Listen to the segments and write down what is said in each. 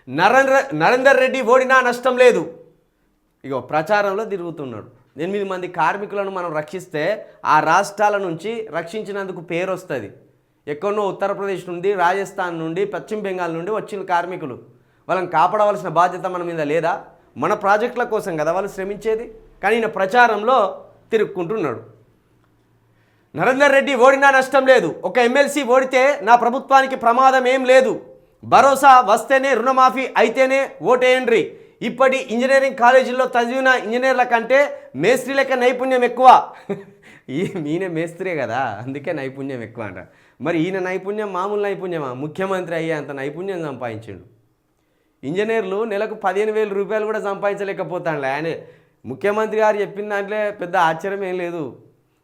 నరేందర్ రెడ్డి ఓడినా నష్టం లేదు. ఇగో ప్రచారంలో తిరుగుతున్నాడు. 8 మంది కార్మికులను మనం రక్షిస్తే ఆ రాష్ట్రాల నుంచి రక్షించినందుకు పేరు వస్తుంది. ఎక్కడో ఉత్తరప్రదేశ్ నుండి, రాజస్థాన్ నుండి, పశ్చిమ బెంగాల్ నుండి వచ్చిన కార్మికులు, వాళ్ళని కాపాడవలసిన బాధ్యత మన మీద లేదా? మన ప్రాజెక్టుల కోసం కదా వాళ్ళు శ్రమించేది. కానీ ఈయన ప్రచారంలో తిరుక్కుంటున్నాడు. నరేందర్ రెడ్డి ఓడినా నష్టం లేదు, ఒక ఎమ్మెల్సీ ఓడితే నా ప్రభుత్వానికి ప్రమాదం ఏం లేదు, భరోసా వస్తేనే రుణమాఫీ అయితేనే ఓటేయండ్రి, ఇప్పటి ఇంజనీరింగ్ కాలేజీల్లో చదివిన ఇంజనీర్ల కంటే మేస్త్రీలకే నైపుణ్యం ఎక్కువ. ఈయన మేస్త్రే కదా, అందుకే నైపుణ్యం ఎక్కువ అంట. మరి ఈయన నైపుణ్యం మామూలు నైపుణ్యమా? ముఖ్యమంత్రి అయ్యే అంత నైపుణ్యం సంపాదించాడు. ఇంజనీర్లు నెలకు 15,000 రూపాయలు కూడా సంపాదించలేకపోతాడులే. ఆయన ముఖ్యమంత్రి గారు చెప్పిన దాంట్లో పెద్ద ఆశ్చర్యం ఏం లేదు.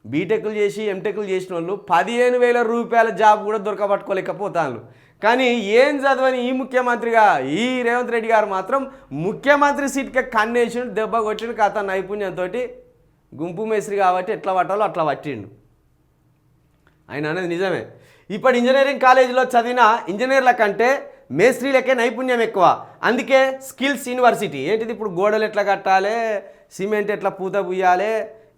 బీటెక్లు చేసి ఎంటెక్లు చేసిన వాళ్ళు 15,000 రూపాయల జాబ్ కూడా దొరకబట్టుకోలేకపోతాను. కానీ ఏం చదవని ఈ ముఖ్యమంత్రిగా ఈ రేవంత్ రెడ్డి గారు మాత్రం ముఖ్యమంత్రి సీట్కి కన్నేసిండు, దెబ్బ కొట్టిండు. కథ నైపుణ్యంతో గుంపు మేస్త్రి కాబట్టి ఎట్లా పట్టాలో అట్లా పట్టిండు. ఆయన అనేది నిజమే. ఇప్పుడు ఇంజనీరింగ్ కాలేజీలో చదివిన ఇంజనీర్ల కంటే మేస్త్రీలకే నైపుణ్యం ఎక్కువ, అందుకే స్కిల్స్ యూనివర్సిటీ. ఏంటిది? ఇప్పుడు గోడలు ఎట్లా కట్టాలి, సిమెంట్ ఎట్లా పూత పుయ్యాలి,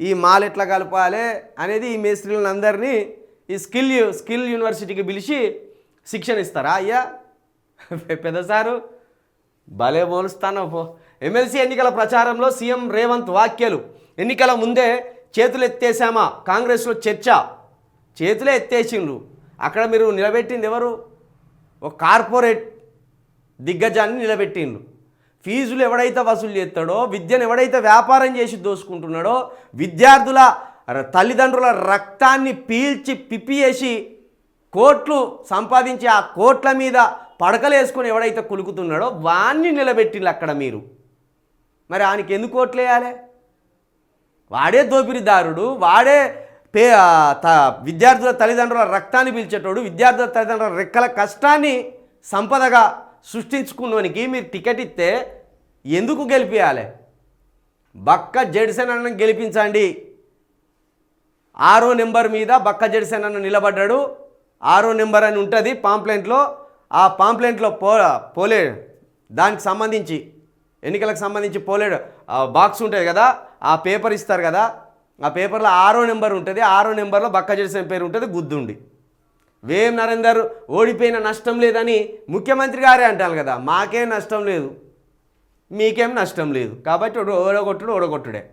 ఈ మాల్ ఎట్లా కలపాలి అనేది ఈ మేస్త్రీలను అందరినీ ఈ స్కిల్ యూనివర్సిటీకి పిలిచి శిక్షణ ఇస్తారా? అయ్యా పెద్ద సారు భలే పోలుస్తాను పో. ఎమ్మెల్సీ ఎన్నికల ప్రచారంలో సీఎం రేవంత్ వ్యాఖ్యలు. ఎన్నికల ముందే చేతులు ఎత్తేసామా, కాంగ్రెస్లో చర్చ. చేతులే ఎత్తేసిండ్రు. అక్కడ మీరు నిలబెట్టింది ఎవరు? ఒక కార్పొరేట్ దిగ్గజాన్ని నిలబెట్టిండ్రు. ఫీజులు ఎవడైతే వసూలు చేస్తాడో, విద్యను ఎవడైతే వ్యాపారం చేసి దోసుకుంటున్నాడో, విద్యార్థుల తల్లిదండ్రుల రక్తాన్ని పీల్చి పిప్పి కోట్లు సంపాదించి ఆ కోట్ల మీద పడకలు వేసుకొని ఎవడైతే కులుకుతున్నాడో వాణ్ణి నిలబెట్టిండ్రు అక్కడ మీరు. మరి ఆయనకి ఎందుకు కోట్లు వేయాలి? వాడే దోపిడీదారుడు, వాడే విద్యార్థుల తల్లిదండ్రుల రక్తాన్ని పీల్చేటోడు, విద్యార్థుల తల్లిదండ్రుల రెక్కల కష్టాన్ని సంపదగా సృష్టించుకున్నవానికి మీరు టికెట్ ఇస్తే ఎందుకు గెలిపించాలి? బక్క జెడ్సన్ అన్న గెలిపించండి. 6వ నెంబర్ మీద బక్క జెడ్సన్ అన్న నిలబడ్డాడు. 6వ నెంబర్ అని ఉంటుంది పాంప్లెంట్లో. ఆ పాంప్లెంట్లో పోలేడు, దానికి సంబంధించి ఎన్నికలకు సంబంధించి పోలేడు బాక్స్ ఉంటుంది కదా, ఆ పేపర్ ఇస్తారు కదా, ఆ పేపర్లో 6వ నెంబర్ ఉంటుంది. 6వ నెంబర్లో బక్క జెడ్సన్ పేరు ఉంటుంది గుద్దుండి. వేం నరేందర్ ఓడిపోయిన నష్టం లేదని ముఖ్యమంత్రి గారే అంటారు కదా. మాకేం నష్టం లేదు, మీకేం నష్టం లేదు, కాబట్టి ఓడగొట్టుడే.